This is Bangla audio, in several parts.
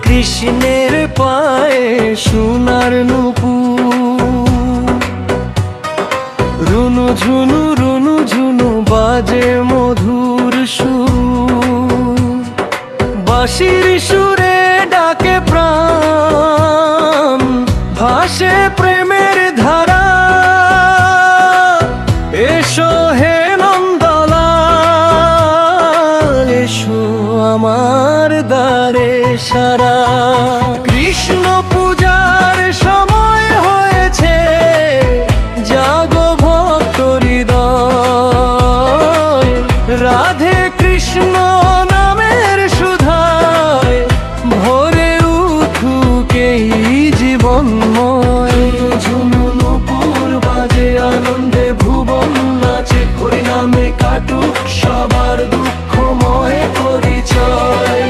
কৃষ্ণের পায়ে সোনার নূপুর। রুনু ঝুনু বাজে মধুর সুর, বাঁশির সুরে ডাকে প্রাণ, ভাসে প্রেমের ধারা। এসো হে নন্দলাল, এসো আমার দ্বারে সারা। কৃষ্ণ পূজার সময় হয়েছে, জাগো ভক্ত হৃদয়। রাধে কৃষ্ণ নামের সুধায় ভরে উঠুক এই জীবনময়। ঝুনু নূপুর বাজে আনন্দে ভুবন নাচে, হরিনামে কাটুক সবার দুঃখময় পরিচয়।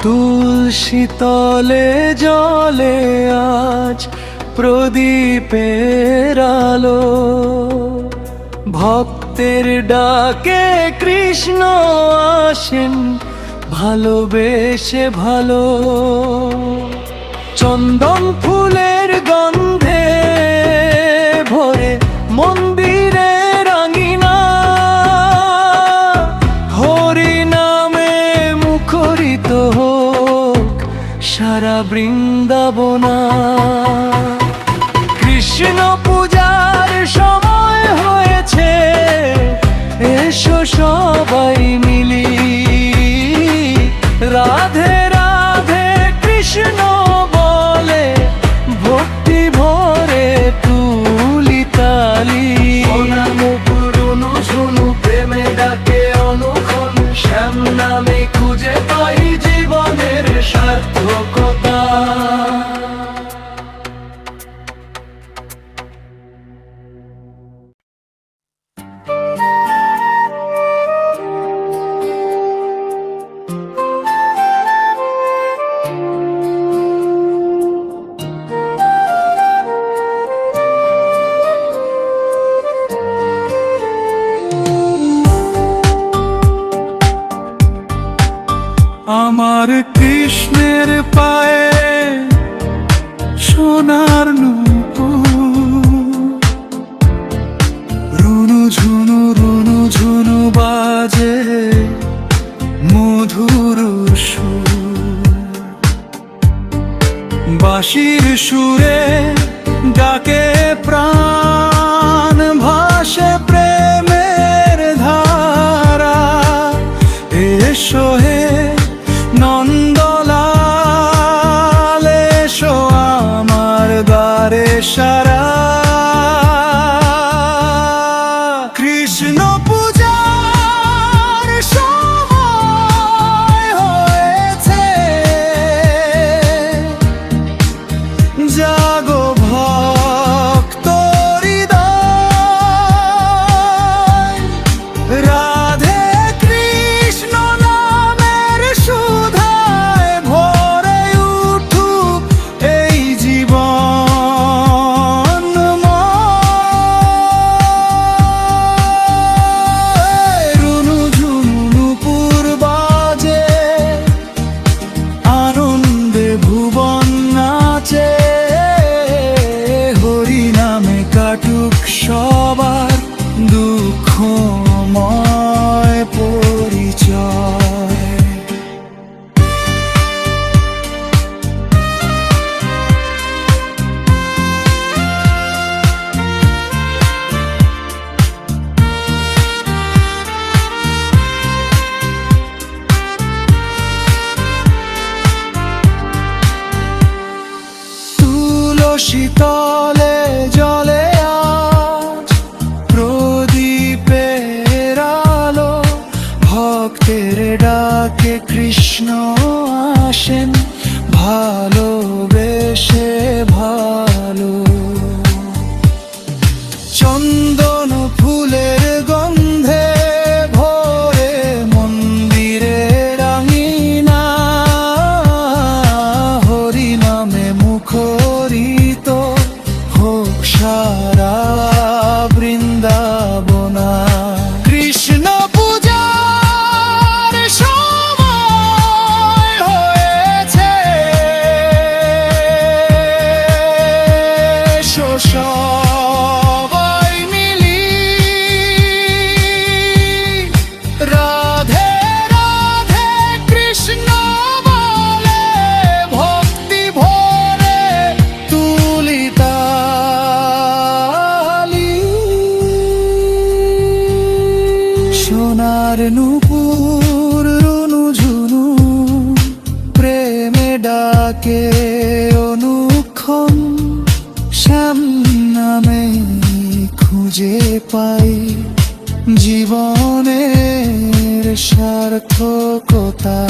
তুলসী তলে জলে আজ প্রদীপের আলো, ভক্তের ডাকে কৃষ্ণ আসেন ভালোবেসে ভালো। চন্দন ফুলের গন্ধে ভরে মন্দিরের আঙিনা, হরি নামে মুখরিত হোক সারা বৃন্দাবনা। কৃষ্ণ পূজার সময় হয়েছে, এসো সবাই মিলি। রাধে রাধে কৃষ্ণ বলে ভক্তি ভরে তুলি তালি। রুনু ঝুনু প্রেমে ডাকে অনুক্ষণ, শ্যাম নামে খুঁজে পাই জীবনের সার্থকতা। আমার কৃষ্ণের পায়ে সোনার নূপুর। রুনু ঝুনু বাজে মধুর সুর, বাঁশির সুরে ডাকে প্রাণ, ভাসে প্রেমের ধারা। এসো হে নন্দলাল, এসো আমার দ্বারে সারা। কৃষ্ণ পূজার সময় হয়েছে, জাগো ভক্ত হৃদয়। রাধে কৃষ্ণ নামের সুধায় ভরে উঠুক এই জীবনময়। রুনু ঝুনু নূপুর বাজে আনন্দে ভুবন নাচে, হরি নামে কাটুক সবার দুঃখময় পরিচয়। তুলসী তলে জলে আজ প্রদীপের আলো, ভক্তের ডাকে কৃষ্ণ আসেন ভালোবেসে ভালো। চন্দন ফুলের গন্ধে ভরে মন্দিরে নুপুর রুনু ঝুনু প্রেমে ডাকে অনুক্ষণ, শ্যাম নামে খুঁজে পাই জীবনের সার্থকতা।